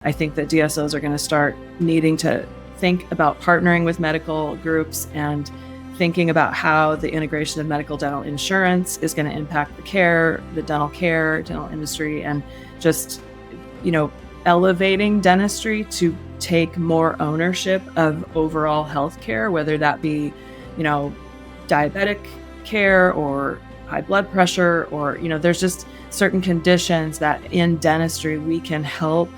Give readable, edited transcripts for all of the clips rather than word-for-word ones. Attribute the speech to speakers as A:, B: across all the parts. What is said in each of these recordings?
A: I think that DSOs are going to start needing to think about partnering with medical groups and thinking about how the integration of medical dental insurance is going to impact the dental industry, and just, elevating dentistry to take more ownership of overall healthcare, whether that be, diabetic care or high blood pressure, or, there's just certain conditions that in dentistry we can help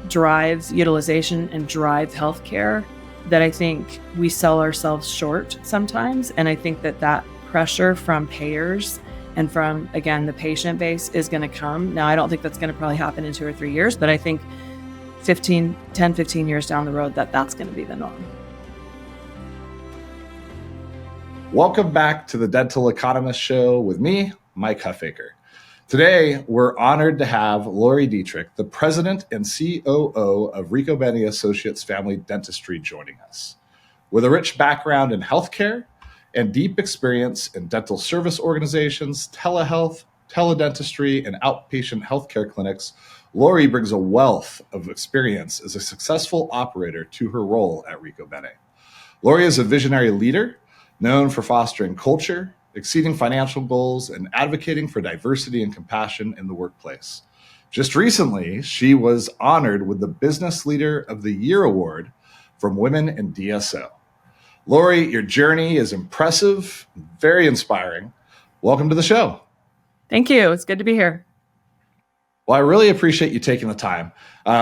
A: drive utilization and drive healthcare that I think we sell ourselves short sometimes. And I think that pressure from payers and from, again, the patient base is going to come. Now, I don't think that's going to probably happen in 2 or 3 years, but I think 10, 15 years down the road, that's going to be the norm.
B: Welcome back to the Dental Economist Show with me, Mike Huffaker. Today, we're honored to have Lorri Detrick, the president and COO of Riccobene Associates Family Dentistry, joining us. With a rich background in healthcare and deep experience in dental service organizations, telehealth, teledentistry, and outpatient healthcare clinics, Lorri brings a wealth of experience as a successful operator to her role at Riccobene. Lorri is a visionary leader known for fostering culture, exceeding financial goals, and advocating for diversity and compassion in the workplace. Just recently, she was honored with the Business Leader of the Year Award from Women in DSO. Lorri, your journey is impressive, very inspiring. Welcome to the show.
A: Thank you. It's good to be here.
B: Well, I really appreciate you taking the time.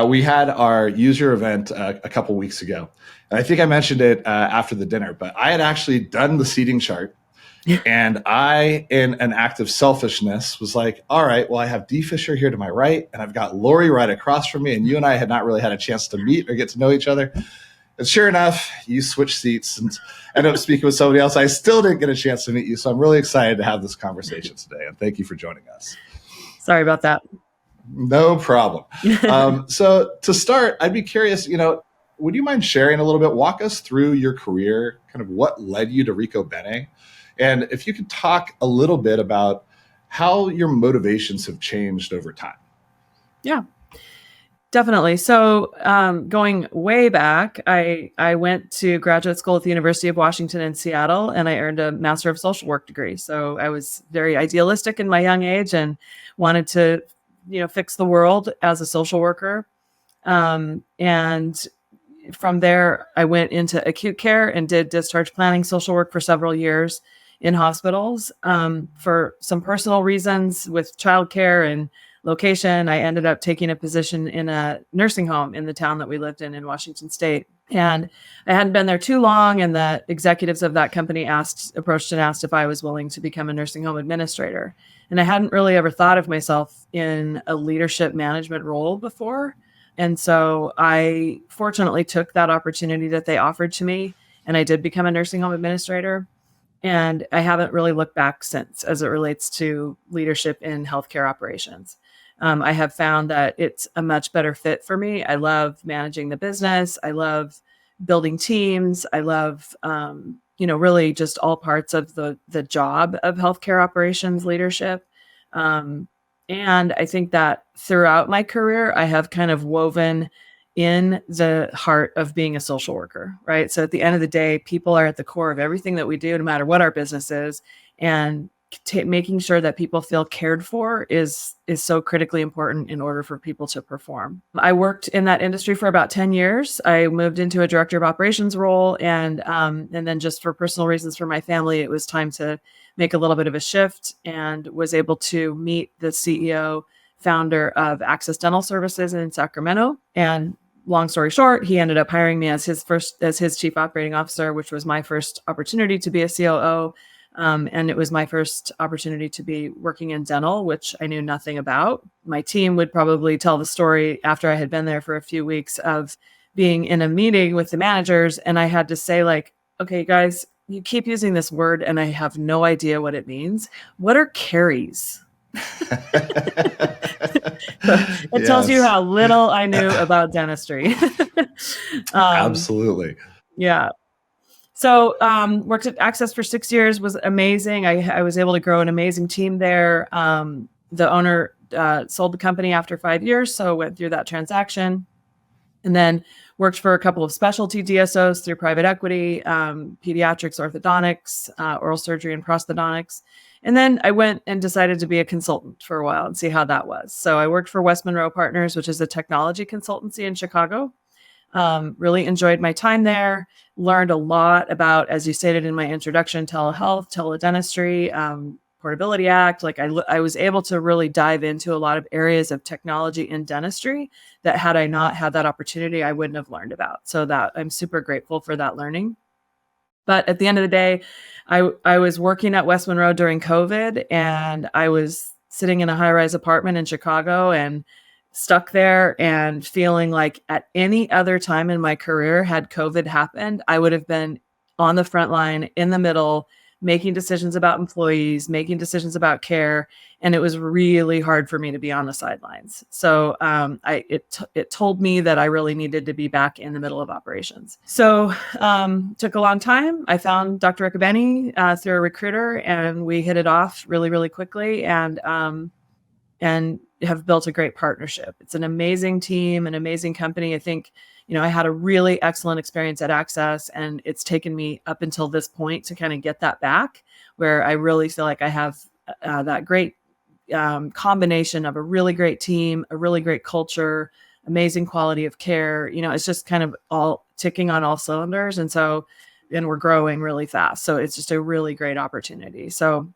B: We had our user event a couple weeks ago, and I think I mentioned it after the dinner, but I had actually done the seating chart. And I, in an act of selfishness, was like, all right, well, I have D. Fisher here to my right, and I've got Lorri right across from me, and you and I had not really had a chance to meet or get to know each other. And sure enough, you switched seats and ended up speaking with somebody else. I still didn't get a chance to meet you, so I'm really excited to have this conversation today, and thank you for joining us.
A: Sorry about that.
B: No problem. So to start, I'd be curious, would you mind sharing a little bit, walk us through your career, kind of what led you to Riccobene? And if you could talk a little bit about how your motivations have changed over time.
A: Yeah, definitely. So going way back, I went to graduate school at the University of Washington in Seattle, and I earned a Master of Social Work degree. So I was very idealistic in my young age and wanted to, fix the world as a social worker. And from there, I went into acute care and did discharge planning social work for several years in hospitals. For some personal reasons with childcare and location, I ended up taking a position in a nursing home in the town that we lived in Washington State. And I hadn't been there too long, and the executives of that company approached and asked if I was willing to become a nursing home administrator. And I hadn't really ever thought of myself in a leadership management role before. And so I fortunately took that opportunity that they offered to me, and I did become a nursing home administrator. And I haven't really looked back since as it relates to leadership in healthcare operations. I have found that it's a much better fit for me. I love managing the business. I love building teams. I love, really just all parts of the job of healthcare operations leadership. And I think that throughout my career, I have kind of woven in the heart of being a social worker, right? So at the end of the day, people are at the core of everything that we do, no matter what our business is. And making sure that people feel cared for is so critically important in order for people to perform. I worked in that industry for about 10 years. I moved into a director of operations role. And then just for personal reasons for my family, it was time to make a little bit of a shift, and was able to meet the CEO, founder of Access Dental Services in Sacramento. And long story short, he ended up hiring me as his chief operating officer, which was my first opportunity to be a COO. And it was my first opportunity to be working in dental, which I knew nothing about. My team would probably tell the story after I had been there for a few weeks of being in a meeting with the managers. And I had to say, like, okay, guys, you keep using this word and I have no idea what it means. What are caries? It tells you how little I knew about dentistry.
B: Absolutely.
A: Yeah. So worked at Access for 6 years, was amazing. I was able to grow an amazing team there. The owner sold the company after 5 years, so went through that transaction. and then worked for a couple of specialty DSOs through private equity, pediatrics, orthodontics, oral surgery, and prosthodontics. And then I went and decided to be a consultant for a while and see how that was. So I worked for West Monroe Partners, which is a technology consultancy in Chicago. Really enjoyed my time there, learned a lot about, as you stated in my introduction, telehealth, teledentistry, Portability Act. Like I was able to really dive into a lot of areas of technology in dentistry that had I not had that opportunity, I wouldn't have learned about. So that I'm super grateful for that learning. But at the end of the day, I was working at West Monroe during COVID, and I was sitting in a high-rise apartment in Chicago and stuck there and feeling like at any other time in my career, had COVID happened, I would have been on the front line, in the middle, making decisions about employees, making decisions about care. And it was really hard for me to be on the sidelines. So it told me that I really needed to be back in the middle of operations. So took a long time. I found Dr. Riccobene through a recruiter, and we hit it off really, really quickly, and have built a great partnership. It's an amazing team, an amazing company. I think, I had a really excellent experience at Access, and it's taken me up until this point to kind of get that back, where I really feel like I have that great combination of a really great team, a really great culture, amazing quality of care. It's just kind of all ticking on all cylinders. And we're growing really fast. So it's just a really great opportunity. So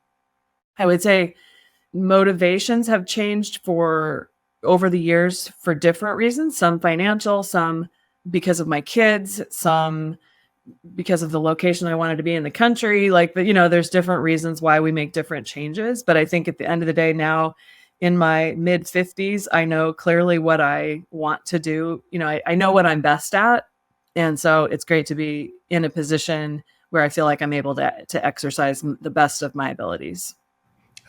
A: I would say motivations have changed over the years for different reasons, some financial, some because of my kids, some because of the location I wanted to be in the country. There's different reasons why we make different changes. But I think at the end of the day, now in my mid 50s, I know clearly what I want to do. I know what I'm best at. And so it's great to be in a position where I feel like I'm able to exercise the best of my abilities.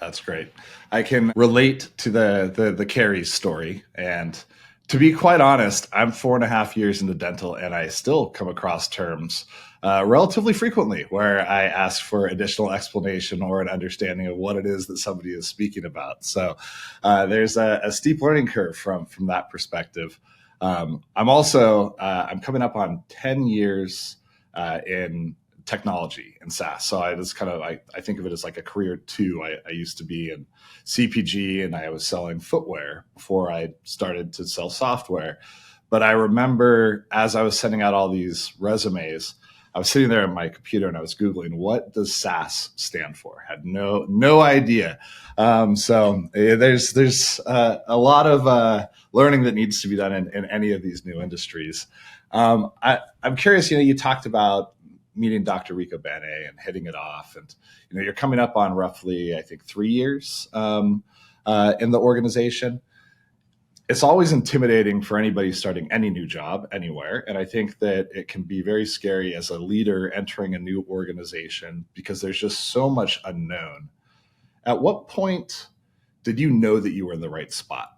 B: That's great. I can relate to the Carrie's story. And to be quite honest, I'm 4.5 years into dental, and I still come across terms relatively frequently where I ask for additional explanation or an understanding of what it is that somebody is speaking about. So there's a steep learning curve from that perspective. I'm coming up on 10 years in technology and SaaS. So I think of it as like a career too. I used to be in CPG, and I was selling footwear before I started to sell software. But I remember as I was sending out all these resumes, I was sitting there at my computer and I was Googling, what does SaaS stand for? Had no idea. So there's a lot of learning that needs to be done in any of these new industries. I'm curious, you talked about meeting Dr. Riccobene and hitting it off. And, you're coming up on roughly, I think, 3 years in the organization. It's always intimidating for anybody starting any new job anywhere. And I think that it can be very scary as a leader entering a new organization because there's just so much unknown. At what point did you know that you were in the right spot?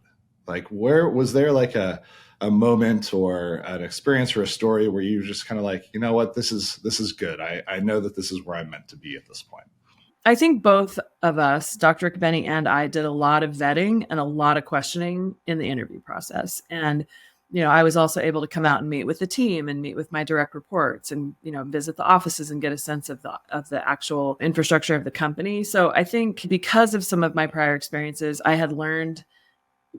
B: Like, where was there like a moment or an experience or a story where you were just kind of like, you know what, this is good. I know that this is where I'm meant to be at this point.
A: I think both of us, Dr. Riccobene and I, did a lot of vetting and a lot of questioning in the interview process. And, I was also able to come out and meet with the team and meet with my direct reports and, visit the offices and get a sense of the actual infrastructure of the company. So I think because of some of my prior experiences, I had learned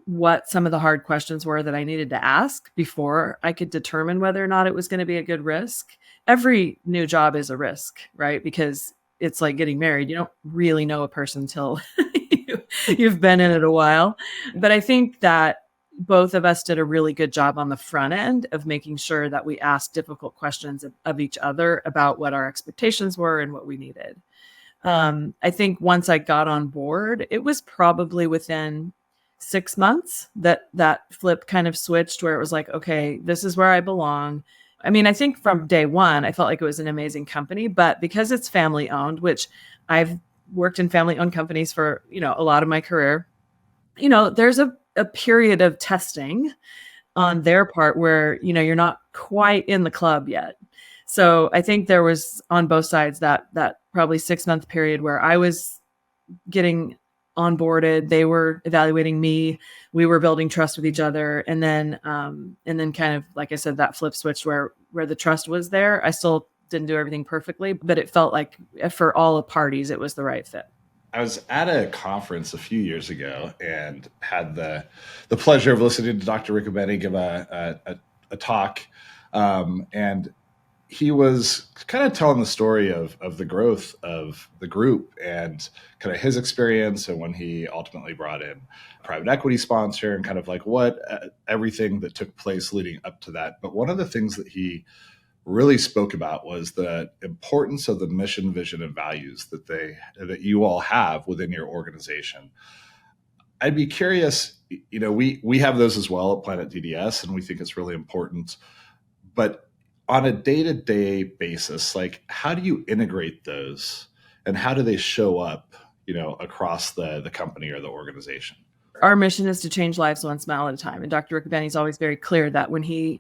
A: what some of the hard questions were that I needed to ask before I could determine whether or not it was going to be a good risk. Every new job is a risk, right? Because it's like getting married. You don't really know a person until you've been in it a while. But I think that both of us did a really good job on the front end of making sure that we asked difficult questions of each other about what our expectations were and what we needed. I think once I got on board, it was probably within 6 months that flip kind of switched, where it was like, okay, this is where I belong. I mean, I think from day one, I felt like it was an amazing company, but because it's family owned, which I've worked in family owned companies for, a lot of my career, there's a period of testing on their part where, you're not quite in the club yet. So I think there was on both sides that probably 6 month period where I was getting onboarded. They were evaluating me. We were building trust with each other. And then kind of, like I said, that flip switch where the trust was there. I still didn't do everything perfectly, but it felt like for all the parties, it was the right fit.
B: I was at a conference a few years ago and had the pleasure of listening to Dr. Riccobene give a talk. And he was kind of telling the story of the growth of the group and kind of his experience, and when he ultimately brought in a private equity sponsor and kind of like what everything that took place leading up to that. But one of the things that he really spoke about was the importance of the mission, vision, and values that you all have within your organization. I'd be curious, we have those as well at Planet DDS, and we think it's really important. But on a day-to-day basis, like how do you integrate those, and how do they show up, across the company or the organization?
A: Our mission is to change lives one smile at a time, and Dr. Riccobene is always very clear that when he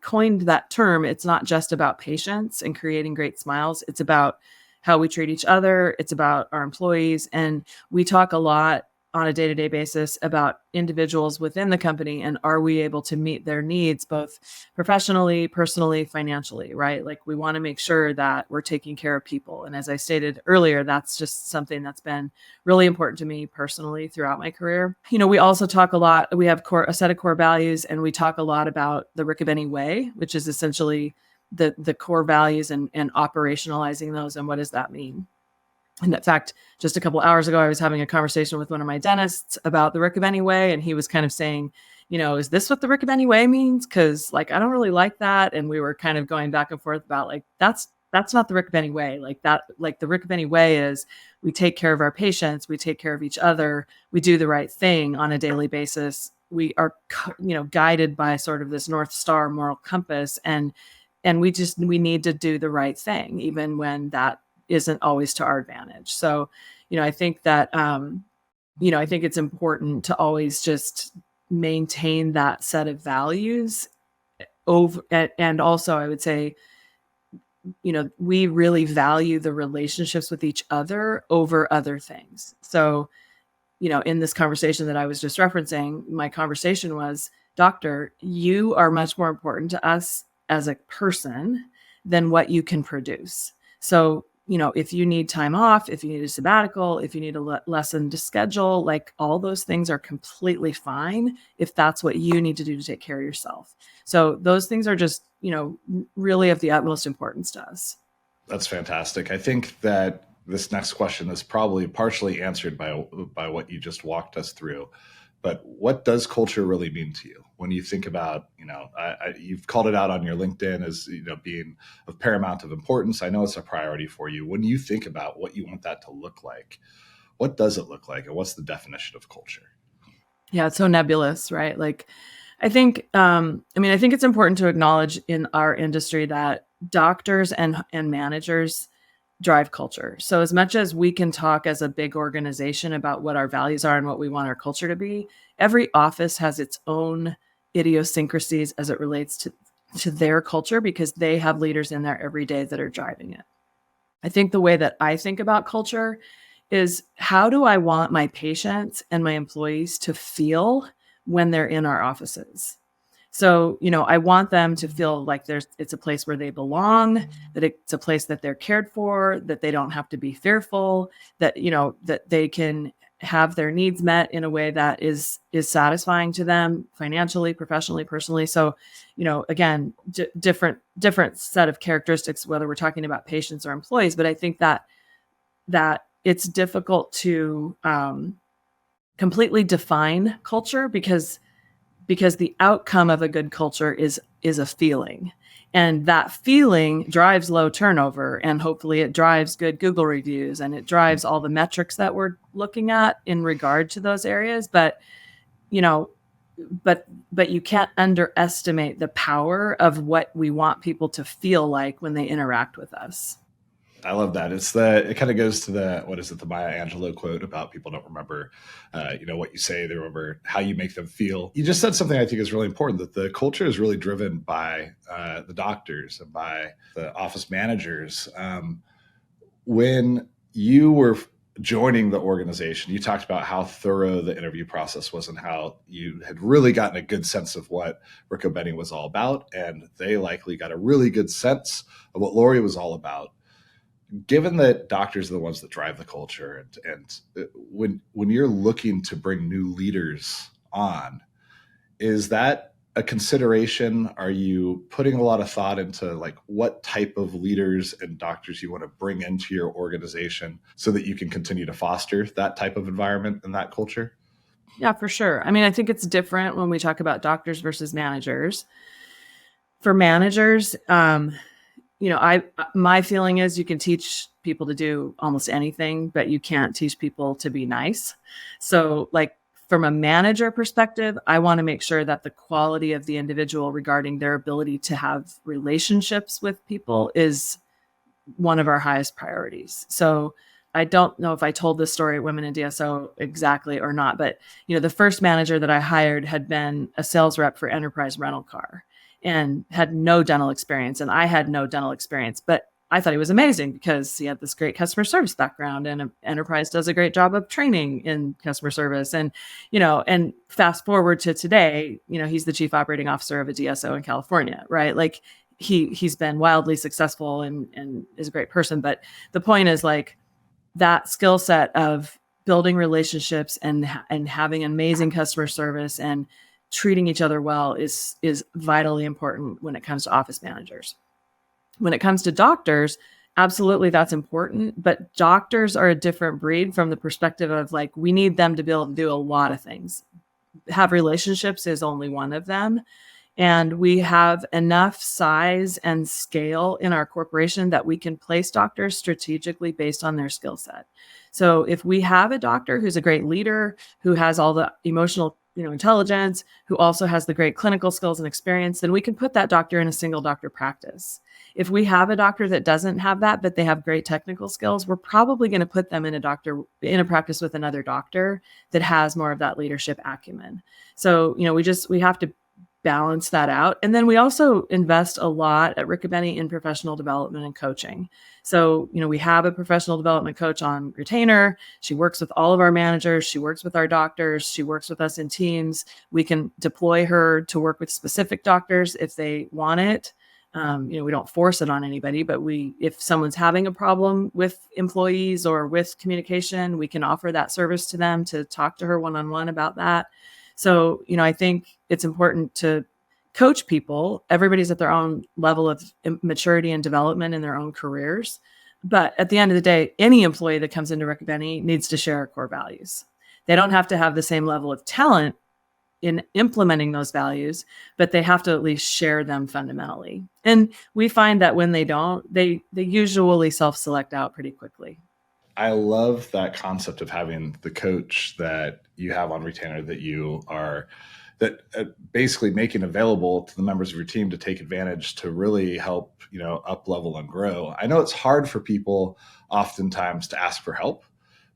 A: coined that term, it's not just about patients and creating great smiles. It's about how we treat each other. It's about our employees. And we talk a lot on a day-to-day basis about individuals within the company, and are we able to meet their needs, both professionally, personally, financially, right? Like we want to make sure that we're taking care of people. And as I stated earlier, that's just something that's been really important to me personally throughout my career. We also talk a lot, we have a set of core values, and we talk a lot about the Riccobene way, which is essentially the core values and operationalizing those. And what does that mean? And in fact, just a couple hours ago, I was having a conversation with one of my dentists about the Riccobene way. And he was kind of saying, is this what the Riccobene way means? Because I don't really like that. And we were kind of going back and forth about that's not the Riccobene way. The Riccobene way is we take care of our patients, we take care of each other, we do the right thing on a daily basis. We are, guided by sort of this North Star moral compass. And we need to do the right thing, even when that isn't always to our advantage. So, I think that, I think it's important to always just maintain that set of values over. And also I would say, we really value the relationships with each other over other things. So, in this conversation that I was just referencing, my conversation was, Doctor, you are much more important to us as a person than what you can produce. So, if you need time off, if you need a sabbatical, if you need a lesson to schedule, all those things are completely fine if that's what you need to do to take care of yourself. So those things are just, really of the utmost importance to us.
B: That's fantastic. I think that this next question is probably partially answered by what you just walked us through. But what does culture really mean to you when you think about, you've called it out on your LinkedIn as, being of paramount of importance. I know it's a priority for you. When you think about what you want that to look like, what does it look like? And what's the definition of culture?
A: Yeah, it's so nebulous, right? I think it's important to acknowledge in our industry that doctors and managers drive culture. So as much as we can talk as a big organization about what our values are and what we want our culture to be, every office has its own idiosyncrasies as it relates to their culture, because they have leaders in there every day that are driving it. I think the way that I think about culture is, how do I want my patients and my employees to feel when they're in our offices? So, I want them to feel like it's a place where they belong, that it's a place that they're cared for, that they don't have to be fearful, that, that they can have their needs met in a way that is satisfying to them financially, professionally, personally. So, again, different set of characteristics, whether we're talking about patients or employees. But I think that it's difficult to completely define culture, because the outcome of a good culture is a feeling, and that feeling drives low turnover, and hopefully it drives good Google reviews, and it drives all the metrics that we're looking at in regard to those areas. But you can't underestimate the power of what we want people to feel like when they interact with us.
B: I love that. It kind of goes to the Maya Angelou quote about people don't remember, what you say, they remember how you make them feel. You just said something I think is really important, that the culture is really driven by the doctors and by the office managers. When you were joining the organization, you talked about how thorough the interview process was and how you had really gotten a good sense of what Riccobene was all about. And they likely got a really good sense of what Lorri was all about. Given that doctors are the ones that drive the culture, and when you're looking to bring new leaders on, is that a consideration? Are you putting a lot of thought into like what type of leaders and doctors you want to bring into your organization so that you can continue to foster that type of environment and that culture?
A: Yeah, for sure. I mean, I think it's different when we talk about doctors versus managers. For managers, my feeling is you can teach people to do almost anything, but you can't teach people to be nice. So like from a manager perspective, I want to make sure that the quality of the individual regarding their ability to have relationships with people is one of our highest priorities. So I don't know if I told this story at Women in DSO exactly or not, but the first manager that I hired had been a sales rep for Enterprise Rental Car and had no dental experience, and I had no dental experience, but I thought he was amazing because he had this great customer service background, and Enterprise does a great job of training in customer service. And, and fast forward to today, he's the chief operating officer of a DSO in California, right? Like he's been wildly successful and is a great person. But the point is like that skill set of building relationships and having amazing customer service and treating each other well is vitally important when it comes to office managers. When it comes to doctors, absolutely that's important, but doctors are a different breed from the perspective of like, we need them to be able to do a lot of things. Have relationships is only one of them. And we have enough size and scale in our corporation that we can place doctors strategically based on their skill set. So if we have a doctor who's a great leader, who has all the emotional intelligence, who also has the great clinical skills and experience, then we can put that doctor in a single doctor practice. If we have a doctor that doesn't have that, but they have great technical skills, we're probably going to put them in a practice with another doctor that has more of that leadership acumen. So, we have to balance that out. And then we also invest a lot at Riccobene in professional development and coaching. So, we have a professional development coach on retainer. She works with all of our managers. She works with our doctors. She works with us in teams. We can deploy her to work with specific doctors if they want it. We don't force it on anybody, but if someone's having a problem with employees or with communication, we can offer that service to them to talk to her one-on-one about that. So, I think it's important to coach people. Everybody's at their own level of maturity and development in their own careers. But at the end of the day, any employee that comes into Riccobene needs to share our core values. They don't have to have the same level of talent in implementing those values, but they have to at least share them fundamentally. And we find that when they don't, they usually self-select out pretty quickly.
B: I love that concept of having the coach that you have on retainer that basically making available to the members of your team to take advantage to really help, up level and grow. I know it's hard for people oftentimes to ask for help,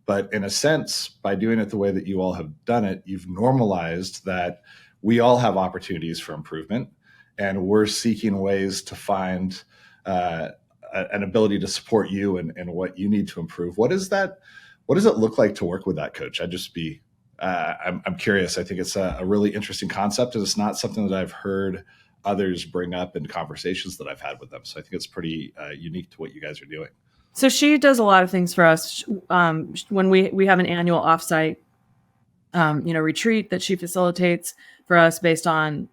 B: but in a sense, by doing it the way that you all have done it, you've normalized that we all have opportunities for improvement, and we're seeking ways to find an ability to support you and what you need to improve. What does it look like to work with that coach? I'm curious. I think it's a really interesting concept, and it's not something that I've heard others bring up in conversations that I've had with them. So I think it's pretty unique to what you guys are doing.
A: So she does a lot of things for us. When we have an annual offsite, retreat that she facilitates for us based on,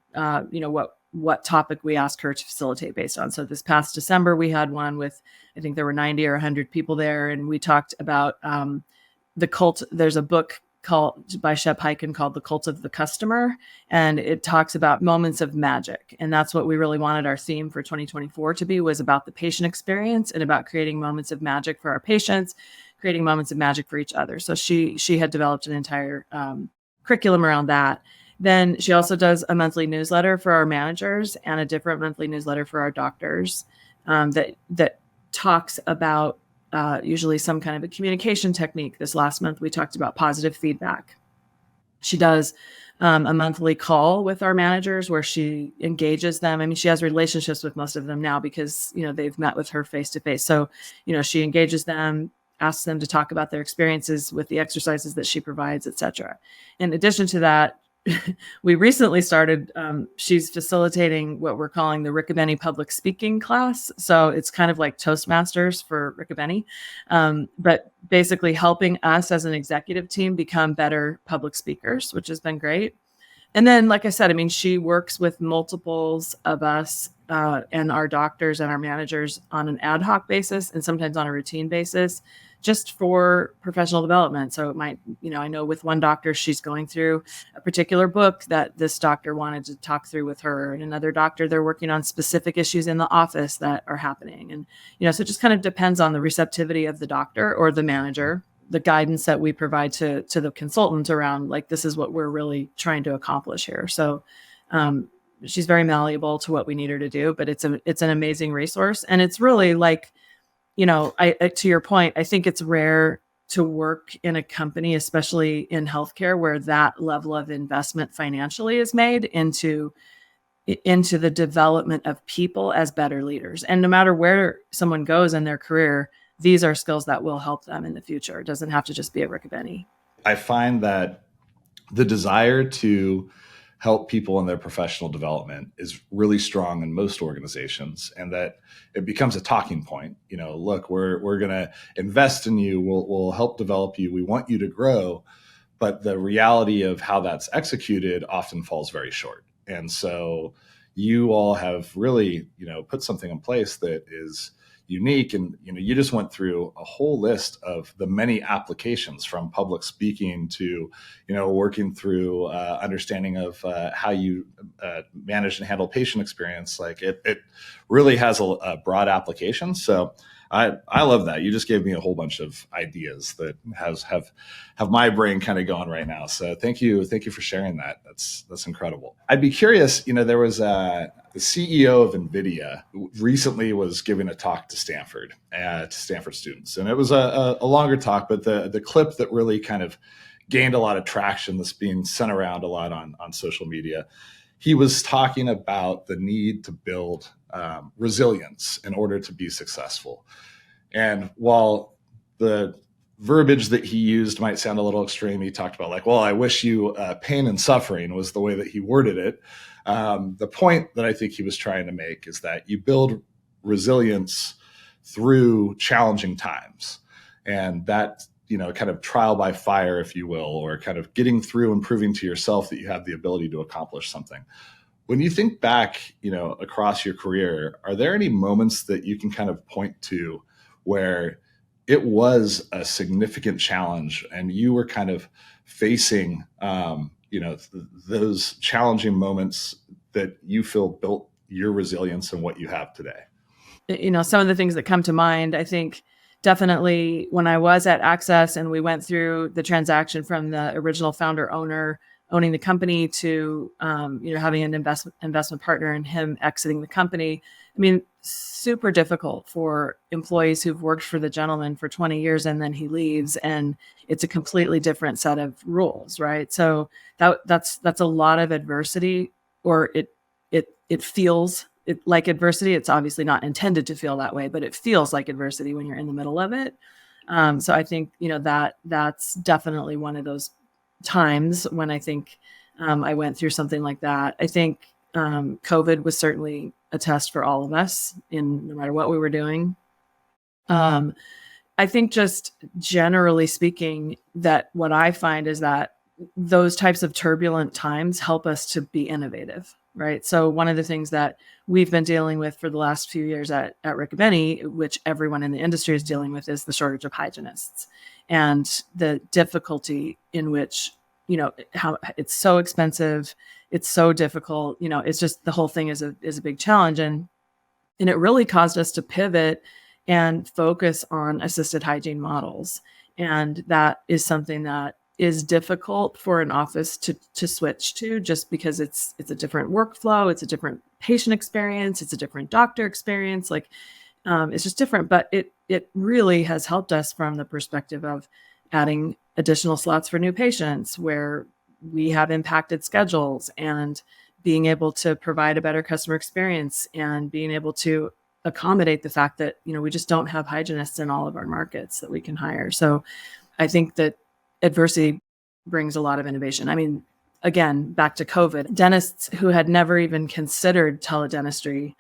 A: what topic we ask her to facilitate based on. So this past December, we had one with, I think there were 90 or 100 people there. And we talked about the cult. There's a book by Shep Hyken called The Cult of the Customer. And it talks about moments of magic. And that's what we really wanted our theme for 2024 to be, was about the patient experience and about creating moments of magic for our patients, creating moments of magic for each other. So she had developed an entire curriculum around that. Then she also does a monthly newsletter for our managers and a different monthly newsletter for our doctors that talks about usually some kind of a communication technique. This last month, we talked about positive feedback. She does a monthly call with our managers where she engages them. I mean, she has relationships with most of them now because, they've met with her face to face. So, she engages them, asks them to talk about their experiences with the exercises that she provides, et cetera. In addition to that, we recently started, she's facilitating what we're calling the Riccobene public speaking class. So it's kind of like Toastmasters for Riccobene, but basically helping us as an executive team become better public speakers, which has been great. And then, like I said, I mean, she works with multiples of us and our doctors and our managers on an ad hoc basis and sometimes on a routine basis, just for professional development. So it might, I know with one doctor, she's going through a particular book that this doctor wanted to talk through with her, and another doctor, they're working on specific issues in the office that are happening. And, so it just kind of depends on the receptivity of the doctor or the manager, the guidance that we provide to the consultant around, like, this is what we're really trying to accomplish here. So she's very malleable to what we need her to do, but it's an amazing resource. And it's really like, to your point, I think it's rare to work in a company, especially in healthcare, where that level of investment financially is made into the development of people as better leaders. And no matter where someone goes in their career, these are skills that will help them in the future. It doesn't have to just be a Riccobene.
B: I find that the desire to help people in their professional development is really strong in most organizations, and that it becomes a talking point. Look, we're going to invest in you. We'll help develop you. We want you to grow. But the reality of how that's executed often falls very short. And so you all have really, put something in place that is unique. And, you just went through a whole list of the many applications, from public speaking to, working through understanding of how you manage and handle patient experience. Like it really has a broad application. So I love that. You just gave me a whole bunch of ideas that have my brain kind of going right now. So thank you for sharing that. That's incredible. I'd be curious. There was the CEO of NVIDIA recently was giving a talk to Stanford students, and it was a longer talk, but the clip that really kind of gained a lot of traction, that's being sent around a lot on social media. He was talking about the need to build resilience in order to be successful. And while the verbiage that he used might sound a little extreme, he talked about like, well, I wish you pain and suffering, was the way that he worded it. The point that I think he was trying to make is that you build resilience through challenging times, and that, kind of trial by fire, if you will, or kind of getting through and proving to yourself that you have the ability to accomplish something. When you think back, across your career, are there any moments that you can kind of point to where it was a significant challenge and you were kind of facing, those challenging moments that you feel built your resilience and what you have today?
A: Some of the things that come to mind, I think definitely when I was at Access and we went through the transaction from the original founder owner owning the company to, having an investment partner and him exiting the company. I mean, super difficult for employees who've worked for the gentleman for 20 years and then he leaves and it's a completely different set of rules, right? So that's a lot of adversity, or it feels like adversity. It's obviously not intended to feel that way, but it feels like adversity when you're in the middle of it. So I think, that's definitely one of those times when I think I went through something like that. I think COVID was certainly a test for all of us in no matter what we were doing. I think just generally speaking, that what I find is that those types of turbulent times help us to be innovative, right? So one of the things that we've been dealing with for the last few years at Riccobene, which everyone in the industry is dealing with, is the shortage of hygienists and the difficulty in which, how it's so expensive, it's so difficult, it's just, the whole thing is a big challenge. And it really caused us to pivot and focus on assisted hygiene models. And that is something that is difficult for an office to switch to, just because it's a different workflow, it's a different patient experience, it's a different doctor experience. Like it's just different, but it really has helped us from the perspective of adding additional slots for new patients where we have impacted schedules, and being able to provide a better customer experience, and being able to accommodate the fact that, we just don't have hygienists in all of our markets that we can hire. So I think that adversity brings a lot of innovation. I mean, again, back to COVID, dentists who had never even considered teledentistry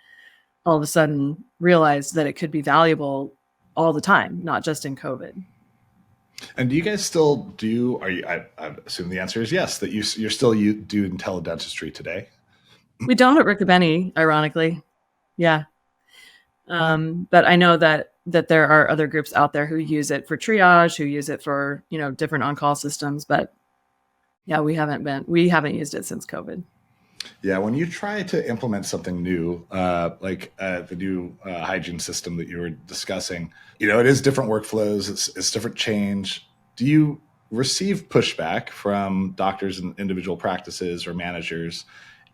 A: all of a sudden realized that it could be valuable all the time, not just in COVID.
B: And do you guys still do, I assume the answer is yes, that you're still doing teledentistry today?
A: We don't at Riccobene, ironically. Yeah. But I know that there are other groups out there who use it for triage, who use it for, different on-call systems. But yeah, we haven't used it since COVID.
B: Yeah, when you try to implement something new, like the new hygiene system that you were discussing, it is different workflows, it's different change. Do you receive pushback from doctors and individual practices or managers?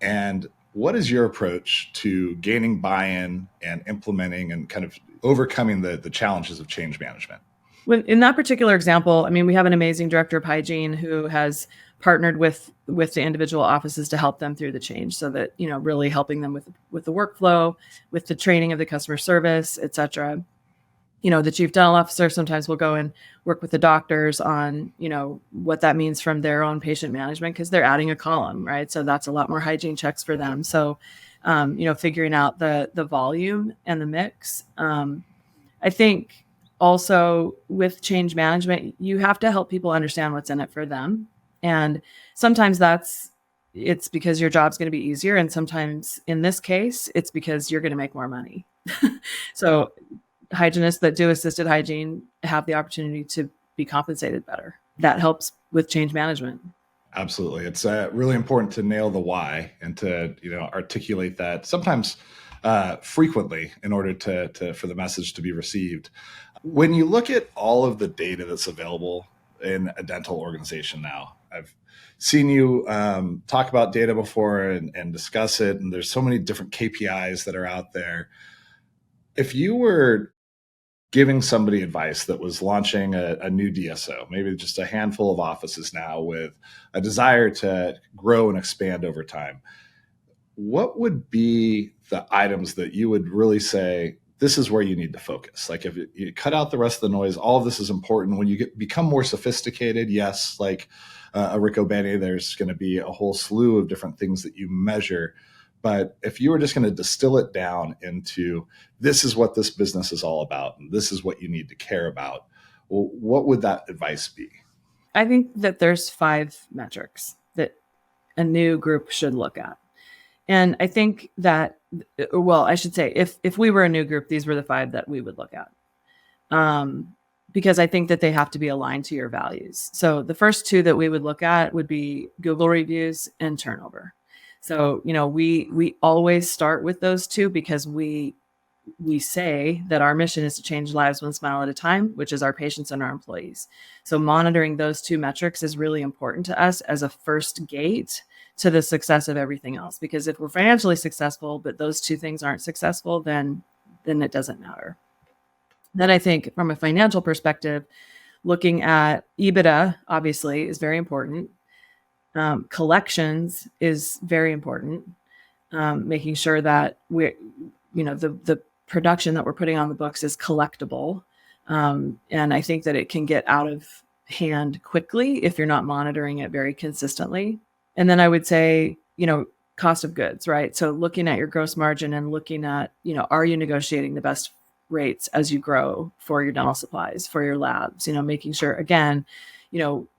B: And what is your approach to gaining buy-in and implementing and kind of overcoming the challenges of change management?
A: In that particular example, I mean, we have an amazing director of hygiene who has partnered with the individual offices to help them through the change, so that, really helping them with the workflow, with the training of the customer service, et cetera. The chief dental officer sometimes will go and work with the doctors on, what that means from their own patient management, because they're adding a column, right? So that's a lot more hygiene checks for them. So, figuring out the volume and the mix. I think also with change management, you have to help people understand what's in it for them. And sometimes it's because your job's going to be easier. And sometimes in this case, it's because you're going to make more money. So hygienists that do assisted hygiene have the opportunity to be compensated better. That helps with change management.
B: Absolutely. It's really important to nail the why and to, articulate that sometimes frequently in order for the message to be received. When you look at all of the data that's available in a dental organization now, I've seen you talk about data before and discuss it, and there's so many different KPIs that are out there. If you were giving somebody advice that was launching a new DSO, maybe just a handful of offices now with a desire to grow and expand over time, what would be the items that you would really say, this is where you need to focus? Like, if you cut out the rest of the noise, all of this is important. When you become more sophisticated, yes, like a Riccobene, there's going to be a whole slew of different things that you measure. But if you were just going to distill it down into, this is what this business is all about, and this is what you need to care about, well, what would that advice be?
A: I think that there's 5 metrics that a new group should look at. And I think that, well, I should say, if we were a new group, these were the 5 that we would look at. Because I think that they have to be aligned to your values. So the first 2 that we would look at would be Google reviews and turnover. So, we always start with those 2 because we say that our mission is to change lives one smile at a time, which is our patients and our employees. So monitoring those 2 metrics is really important to us as a first gate to the success of everything else. Because if we're financially successful, but those 2 things aren't successful, then it doesn't matter. Then I think from a financial perspective, looking at EBITA obviously is very important. Collections is very important. Making sure that the production that we're putting on the books is collectible. And I think that it can get out of hand quickly if you're not monitoring it very consistently. And then I would say, cost of goods, right? So looking at your gross margin and looking at, are you negotiating the best rates as you grow for your dental supplies, for your labs, making sure, again,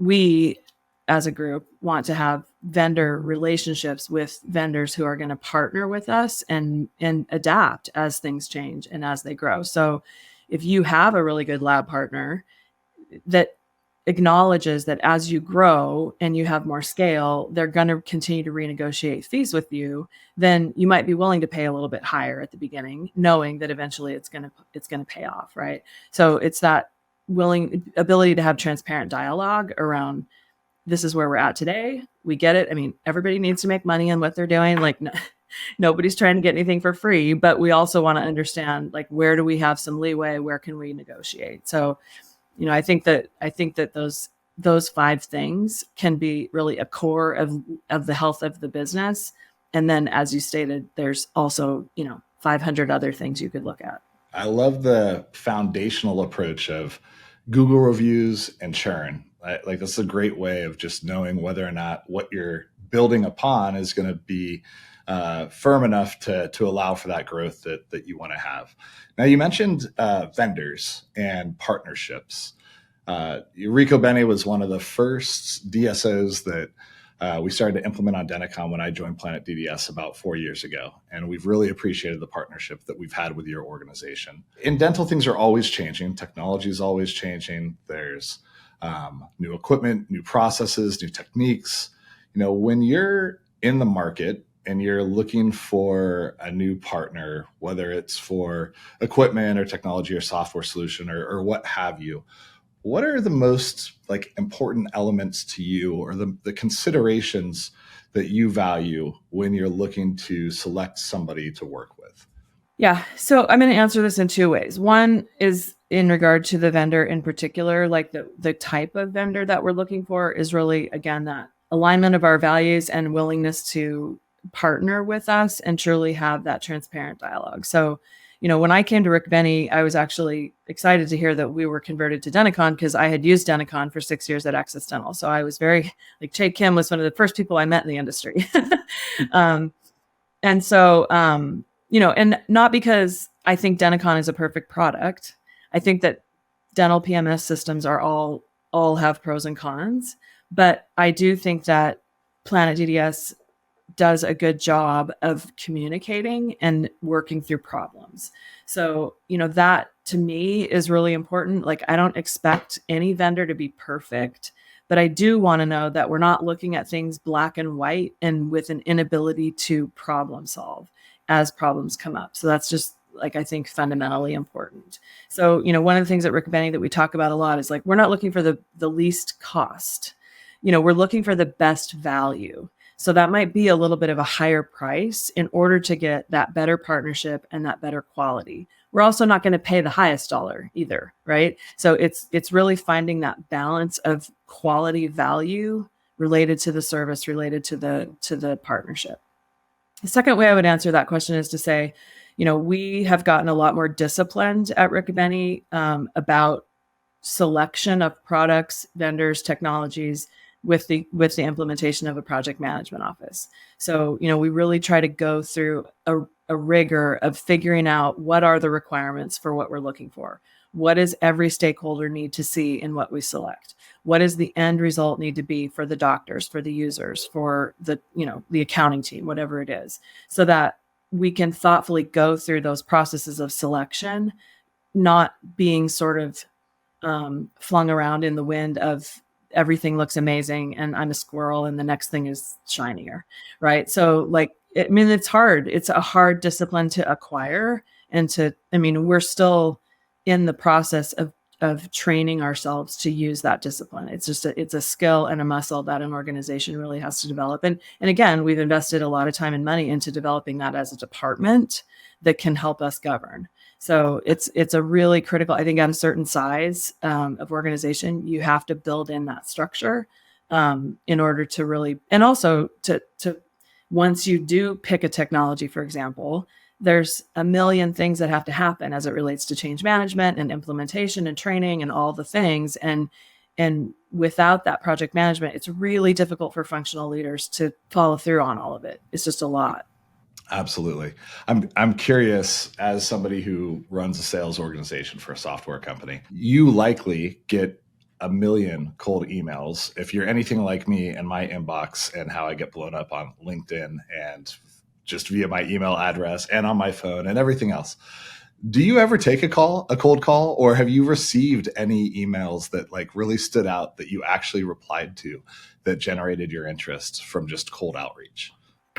A: we as a group want to have vendor relationships with vendors who are going to partner with us and adapt as things change and as they grow. So if you have a really good lab partner that acknowledges that as you grow and you have more scale, they're going to continue to renegotiate fees with you, then you might be willing to pay a little bit higher at the beginning, knowing that eventually it's going to pay off, right? So it's that ability to have transparent dialogue around, this is where we're at today. We get it. I mean, everybody needs to make money on what they're doing. Like nobody's trying to get anything for free, but we also want to understand, like, where do we have some leeway? Where can we negotiate? So, I think that those 5 things can be really a core of the health of the business. And then, as you stated, there's also, 500 other things you could look at.
B: I love the foundational approach of Google reviews and churn. Like that's a great way of just knowing whether or not what you're building upon is going to be firm enough to allow for that growth that you want to have. Now, you mentioned vendors and partnerships. Riccobene was one of the first DSOs that we started to implement on Denticon when I joined Planet DDS about 4 years ago. And we've really appreciated the partnership that we've had with your organization. In dental, things are always changing. Technology is always changing. There's new equipment, new processes, new techniques. When you're in the market and you're looking for a new partner, whether it's for equipment or technology or software solution or what have you, what are the most important elements to you, or the considerations that you value when you're looking to select somebody to work with?
A: Yeah. So I'm going to answer this in two ways. One is in regard to the vendor in particular, like the type of vendor that we're looking for is really, again, that alignment of our values and willingness to partner with us and truly have that transparent dialogue. So, when I came to Riccobene, I was actually excited to hear that we were converted to Denticon because I had used Denticon for 6 years at Access Dental. So I was very, Che Kim was one of the first people I met in the industry. And so, and not because I think Denticon is a perfect product. I think that dental PMS systems are all have pros and cons, but I do think that Planet DDS does a good job of communicating and working through problems. So, that to me is really important. I don't expect any vendor to be perfect, but I do want to know that we're not looking at things black and white and with an inability to problem solve as problems come up. So that's just I think fundamentally important. So, one of the things at Riccobene that we talk about a lot is we're not looking for the least cost. We're looking for the best value. So that might be a little bit of a higher price in order to get that better partnership and that better quality. We're also not going to pay the highest dollar either, right? So it's really finding that balance of quality value related to the service, related to the partnership. The second way I would answer that question is to say, we have gotten a lot more disciplined at Riccobene about selection of products, vendors, technologies, with the implementation of a project management office. So, we really try to go through a rigor of figuring out what are the requirements for what we're looking for. What does every stakeholder need to see in what we select? What does the end result need to be for the doctors, for the users, for the accounting team, whatever it is, so that we can thoughtfully go through those processes of selection, not being sort of flung around in the wind of everything looks amazing and I'm a squirrel and the next thing is shinier, right? So it's hard. It's a hard discipline to acquire we're still in the process of training ourselves to use that discipline. It's just it's a skill and a muscle that an organization really has to develop. And again, we've invested a lot of time and money into developing that as a department that can help us govern. So it's a really critical, I think at a certain size of organization, you have to build in that structure in order to really, and also to once you do pick a technology, for example, there's a million things that have to happen as it relates to change management and implementation and training and all the things. And without that project management, it's really difficult for functional leaders to follow through on all of it. It's just a lot.
B: Absolutely. I'm curious, as somebody who runs a sales organization for a software company, you likely get a million cold emails. If you're anything like me and my inbox and how I get blown up on LinkedIn and just via my email address and on my phone and everything else, do you ever take a cold call, or have you received any emails that really stood out that you actually replied to that generated your interest from just cold outreach?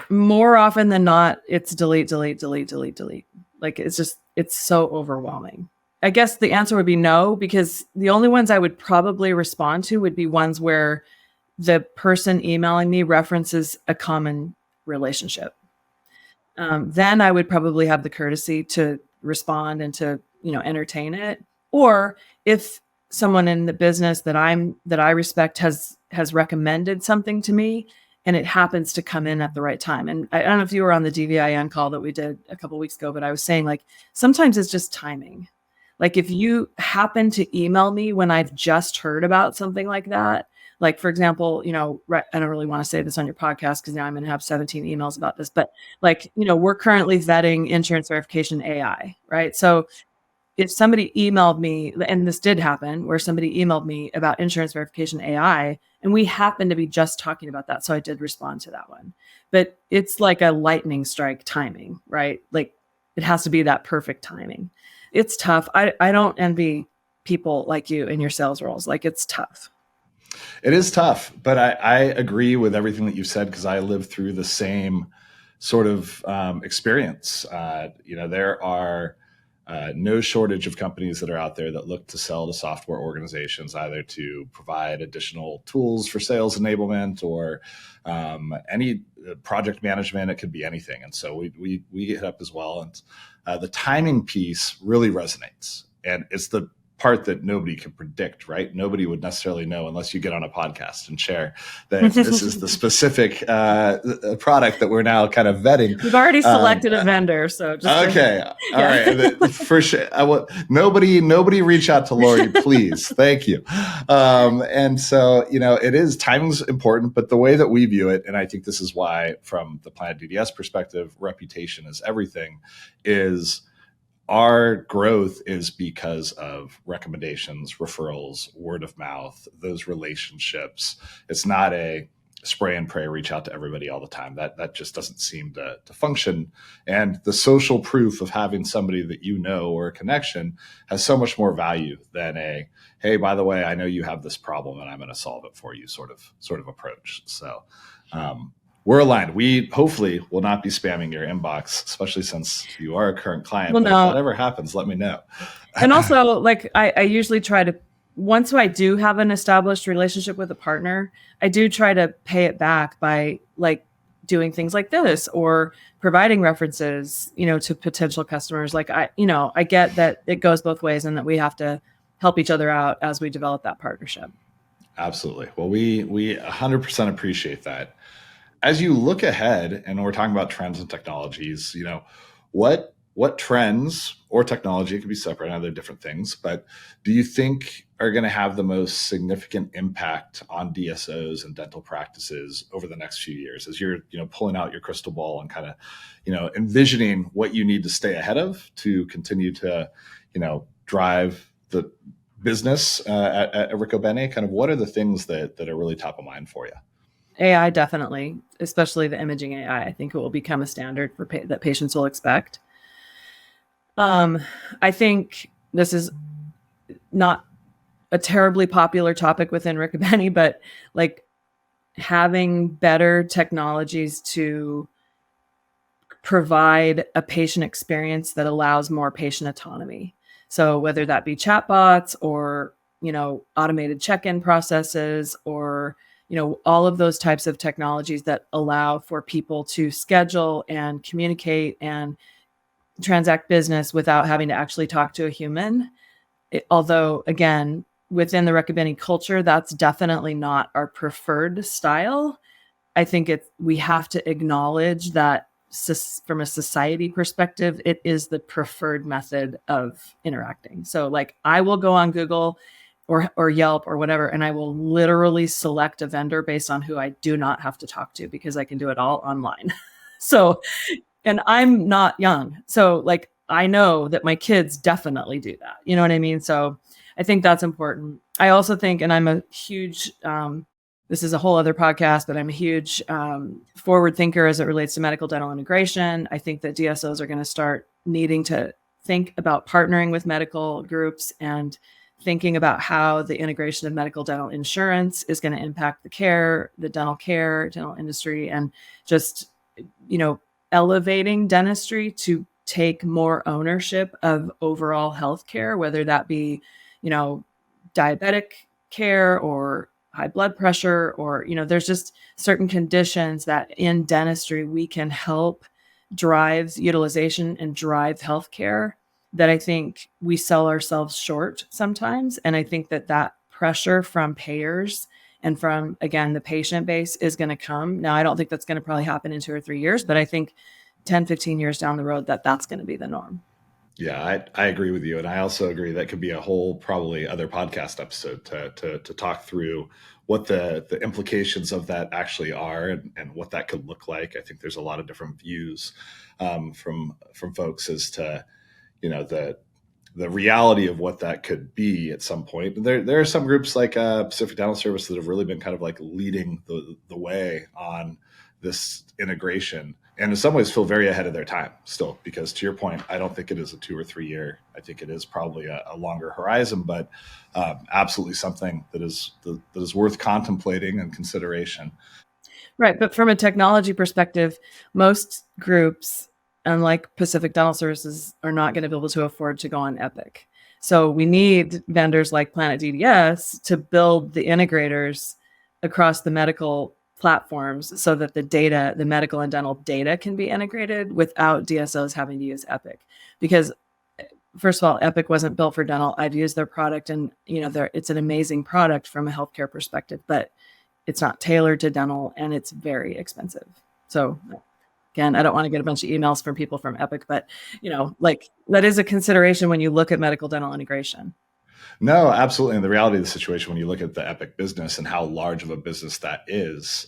A: More often than not, it's delete, delete, delete, delete, delete. It's so overwhelming. I guess the answer would be no, because the only ones I would probably respond to would be ones where the person emailing me references a common relationship. Then I would probably have the courtesy to respond and to, entertain it. Or if someone in the business that I respect has recommended something to me, and it happens to come in at the right time. And I don't know if you were on the DVIN call that we did a couple of weeks ago, but I was saying, like, sometimes it's just timing. Like, if you happen to email me when I've just heard about something like that, like, for example, I don't really want to say this on your podcast because now I'm going to have 17 emails about this, but like, we're currently vetting insurance verification AI, right? So if somebody emailed me, and this did happen, where somebody emailed me about insurance verification AI, and we happened to be just talking about that. So I did respond to that one, but it's like a lightning strike timing, right? Like, it has to be that perfect timing. It's tough. I don't envy people like you in your sales roles. Like, it's tough.
B: It is tough, but I agree with everything that you've said because I lived through the same sort of experience. There are no shortage of companies that are out there that look to sell to software organizations, either to provide additional tools for sales enablement or any project management. It could be anything. And so we hit up as well. And the timing piece really resonates. And it's the part that nobody can predict, right? Nobody would necessarily know unless you get on a podcast and share that this is the specific product that we're now kind of vetting.
A: We've already selected a vendor, so just
B: okay, all right, for sure. Nobody reach out to Lorri, please. Thank you. And so it is, timing's important, but the way that we view it, and I think this is why, from the Planet DDS perspective, reputation is everything. Is our growth is because of recommendations, referrals, word of mouth, those relationships. It's not a spray and pray, reach out to everybody all the time. That just doesn't seem to function. And the social proof of having somebody that or a connection has so much more value than a, hey, by the way, I know you have this problem and I'm going to solve it for you sort of approach. So we're aligned. We hopefully will not be spamming your inbox, especially since you are a current client.
A: Well,
B: but
A: no.
B: If that ever happens, let me know.
A: And also, like, I usually try to, once I do have an established relationship with a partner, I do try to pay it back by, like, doing things like this or providing references, to potential customers. Like, I get that it goes both ways and that we have to help each other out as we develop that partnership.
B: Absolutely. Well, we 100% appreciate that. As you look ahead, and we're talking about trends and technologies, what trends or technology, it could be separate, other different things, but do you think are going to have the most significant impact on DSOs and dental practices over the next few years, as you're pulling out your crystal ball and kind of envisioning what you need to stay ahead of to continue to drive the business at Riccobene? Kind of what are the things that are really top of mind for you?
A: AI, definitely, especially the imaging AI. I think it will become a standard for that patients will expect. I think this is not a terribly popular topic within Riccobene, but like having better technologies to provide a patient experience that allows more patient autonomy. So whether that be chatbots or, automated check-in processes or all of those types of technologies that allow for people to schedule and communicate and transact business without having to actually talk to a human. Although, again, within the Riccobene culture, that's definitely not our preferred style. I think we have to acknowledge that from a society perspective, it is the preferred method of interacting. So, like, I will go on Google or Yelp or whatever, and I will literally select a vendor based on who I do not have to talk to because I can do it all online. So, and I'm not young. So, like, I know that my kids definitely do that. You know what I mean? So I think that's important. I also think, and I'm a huge, this is a whole other podcast, but I'm a huge forward thinker as it relates to medical dental integration. I think that DSOs are going to start needing to think about partnering with medical groups and thinking about how the integration of medical dental insurance is going to impact the dental industry, and just, elevating dentistry to take more ownership of overall healthcare, whether that be, diabetic care or high blood pressure, or, there's just certain conditions that in dentistry we can help drive utilization and drive healthcare that I think we sell ourselves short sometimes. And I think that pressure from payers and from, again, the patient base is going to come. Now, I don't think that's going to probably happen in 2 or 3 years, but I think 10, 15 years down the road, that's going to be the norm.
B: Yeah, I agree with you. And I also agree that could be a whole probably other podcast episode to talk through what the implications of that actually are and what that could look like. I think there's a lot of different views from folks as to, the reality of what that could be at some point. And there are some groups like Pacific Dental Service that have really been kind of like leading the way on this integration, and in some ways feel very ahead of their time still, because to your point, I don't think it is a 2 or 3 year. I think it is probably a longer horizon, but absolutely something that is worth contemplating and consideration.
A: Right. But from a technology perspective, most groups, unlike Pacific Dental Services, are not going to be able to afford to go on Epic. So we need vendors like Planet DDS to build the integrators across the medical platforms so that the medical and dental data can be integrated without DSOs having to use Epic. Because first of all, Epic wasn't built for dental. I've used their product, and it's an amazing product from a healthcare perspective, but it's not tailored to dental, and it's very expensive. So again, I don't want to get a bunch of emails from people from Epic, but that is a consideration when you look at medical dental integration.
B: No, absolutely. And the reality of the situation, when you look at the Epic business and how large of a business that is,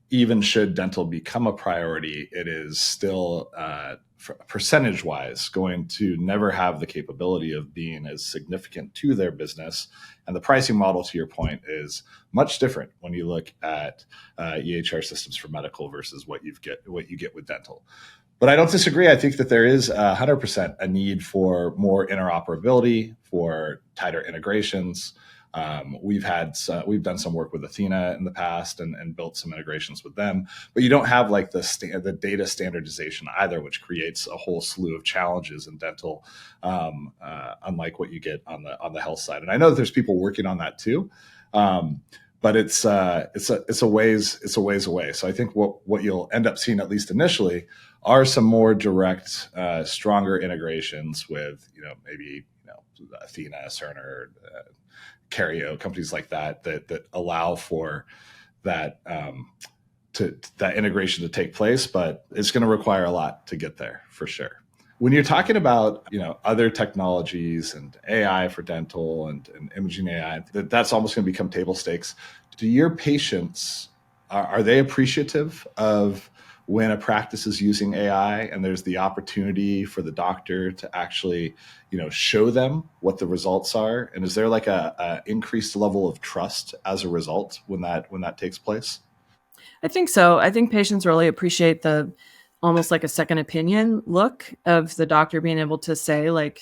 B: even should dental become a priority, it is still percentage-wise going to never have the capability of being as significant to their business. And the pricing model, to your point, is much different when you look at EHR systems for medical versus what you get with dental. But I don't disagree. I think that there is 100% a need for more interoperability, for tighter integrations. We've done some work with Athena in the past and built some integrations with them, but you don't have like the data standardization either, which creates a whole slew of challenges in dental, unlike what you get on the health side. And I know that there's people working on that too, but it's a ways away. So I think what you'll end up seeing, at least initially, are some more direct, stronger integrations with maybe Athena, Cerner, Cario, companies like that allow for that that integration to take place. But it's going to require a lot to get there, for sure. When you're talking about other technologies and AI for dental and imaging AI, that's almost going to become table stakes. Do your patients, are they appreciative of when a practice is using AI and there's the opportunity for the doctor to actually show them what the results are? And is there like a increased level of trust as a result when that takes place?
A: I think so. I think patients really appreciate the almost like a second opinion look of the doctor being able to say, like,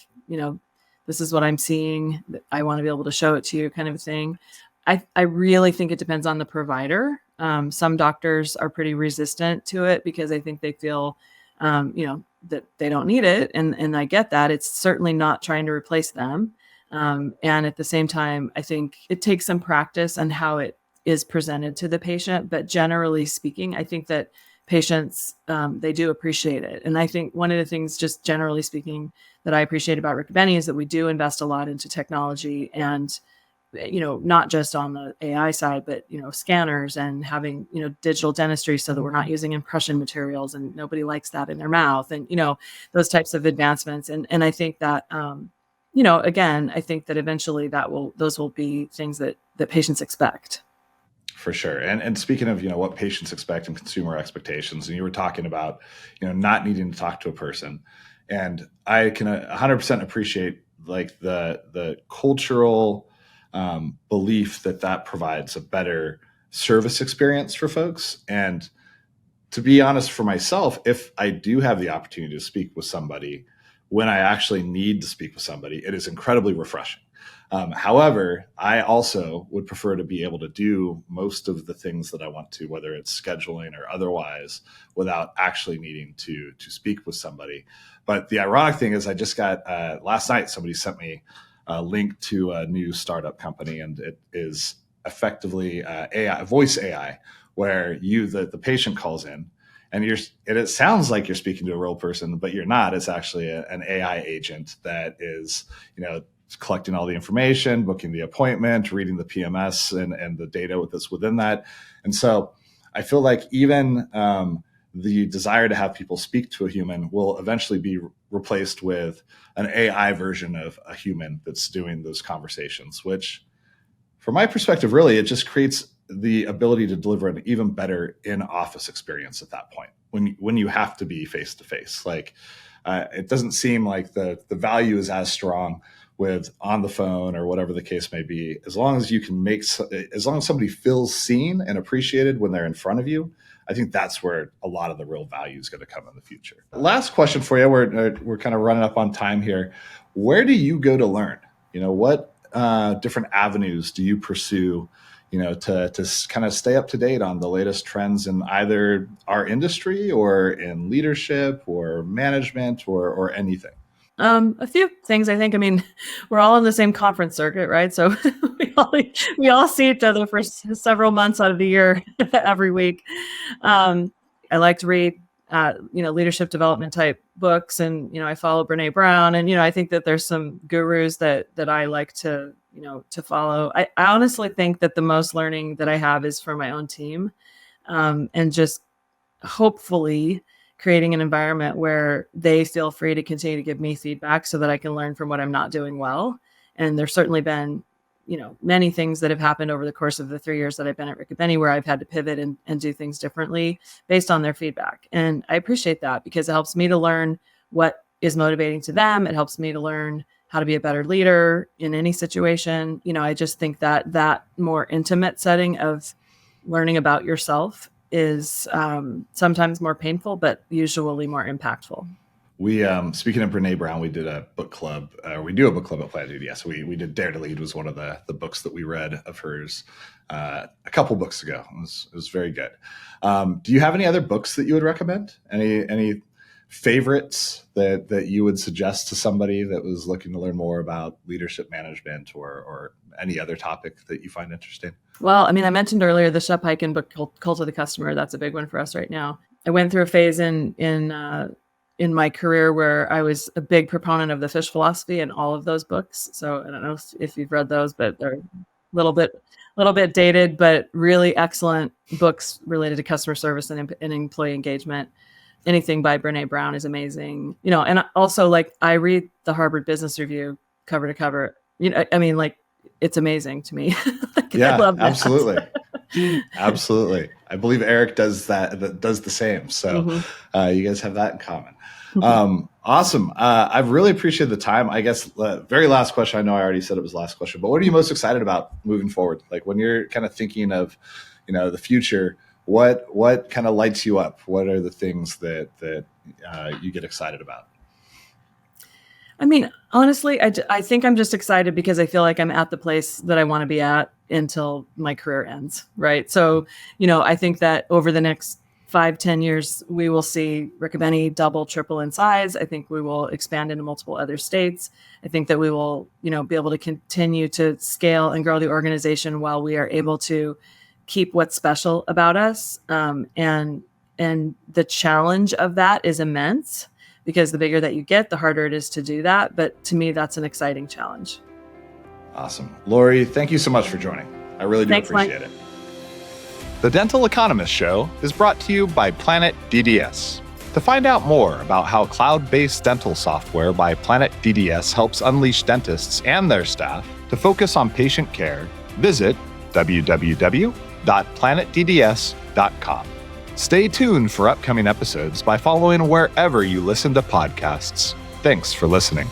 A: this is what I'm seeing. I want to be able to show it to you, kind of a thing. I really think it depends on the provider. Some doctors are pretty resistant to it because I think they feel, that they don't need it. And I get that. It's certainly not trying to replace them. And at the same time, I think it takes some practice on how it is presented to the patient. But generally speaking, I think that patients, they do appreciate it. And I think one of the things, just generally speaking, that I appreciate about Riccobene is that we do invest a lot into technology, and not just on the AI side, but scanners and having digital dentistry, so that we're not using impression materials, and nobody likes that in their mouth, and those types of advancements. And I think that again, I think that eventually those will be things that patients expect.
B: For sure. And speaking of, what patients expect and consumer expectations, and you were talking about, not needing to talk to a person. And I can 100% appreciate like the cultural belief that provides a better service experience for folks. And to be honest, for myself, if I do have the opportunity to speak with somebody when I actually need to speak with somebody, it is incredibly refreshing. However, I also would prefer to be able to do most of the things that I want to, whether it's scheduling or otherwise, without actually needing to speak with somebody. But the ironic thing is, I just got last night, somebody sent me a link to a new startup company, and it is effectively AI, voice AI, where the patient calls in, and it sounds like you're speaking to a real person, but you're not. It's actually an AI agent that is, collecting all the information, booking the appointment, reading the PMS and the data that's within that. And so I feel like even the desire to have people speak to a human will eventually be replaced with an AI version of a human that's doing those conversations, which from my perspective, really, it just creates the ability to deliver an even better in-office experience at that point when you have to be face-to-face. Like it doesn't seem like the value is as strong with on the phone or whatever the case may be. As long as you can as long as somebody feels seen and appreciated when they're in front of you, I think that's where a lot of the real value is going to come in the future. Last question for you. We're kind of running up on time here. Where do you go to learn? What different avenues do you pursue, to kind of stay up to date on the latest trends in either our industry or in leadership or management or anything?
A: A few things, I think. I mean, we're all in the same conference circuit, right? So we all see each other for several months out of the year, every week. I like to read, leadership development type books, and I follow Brene Brown, and I think that there's some gurus that I like to follow. I honestly think that the most learning that I have is for my own team, and just hopefully creating an environment where they feel free to continue to give me feedback so that I can learn from what I'm not doing well. And there's certainly been, many things that have happened over the course of the 3 years that I've been at Riccobene where I've had to pivot and do things differently based on their feedback. And I appreciate that because it helps me to learn what is motivating to them. It helps me to learn how to be a better leader in any situation. I just think that more intimate setting of learning about yourself is sometimes more painful, but usually more impactful.
B: We, speaking of Brene Brown, we did a book club. We do a book club at Planet DDS. We did Dare to Lead was one of the books that we read of hers a couple books ago. It was very good. Do you have any other books that you would recommend? Any favorites that you would suggest to somebody that was looking to learn more about leadership management or any other topic that you find interesting?
A: Well, I mean, I mentioned earlier the Shep Hyken book, Cult of the Customer. That's a big one for us right now. I went through a phase in my career where I was a big proponent of the fish philosophy and all of those books. So I don't know if you've read those, but they're a little bit dated, but really excellent books related to customer service and employee engagement. Anything by Brene Brown is amazing. And also like I read the Harvard Business Review cover to cover. I mean, like it's amazing to me.
B: Yeah,
A: I love that.
B: Absolutely. Absolutely. I believe Eric does the same. So you guys have that in common. Awesome. I've really appreciated the time. I guess the very last question, I know I already said it was the last question, but what are you most excited about moving forward? Like when you're kind of thinking of, the future, what kind of lights you up? What are the things that you get excited about?
A: I mean, honestly, I think I'm just excited because I feel like I'm at the place that I want to be at until my career ends, right? So, I think that over the next 5-10 years, we will see Riccobene double, triple in size. I think we will expand into multiple other states. I think that we will, be able to continue to scale and grow the organization while we are able to keep what's special about us. And the challenge of that is immense. Because the bigger that you get, the harder it is to do that. But to me, that's an exciting challenge.
B: Awesome. Lorri, thank you so much for joining. I really do appreciate it. The Dental Economist Show is brought to you by Planet DDS. To find out more about how cloud-based dental software by Planet DDS helps unleash dentists and their staff to focus on patient care, visit www.planetdds.com. Stay tuned for upcoming episodes by following wherever you listen to podcasts. Thanks for listening.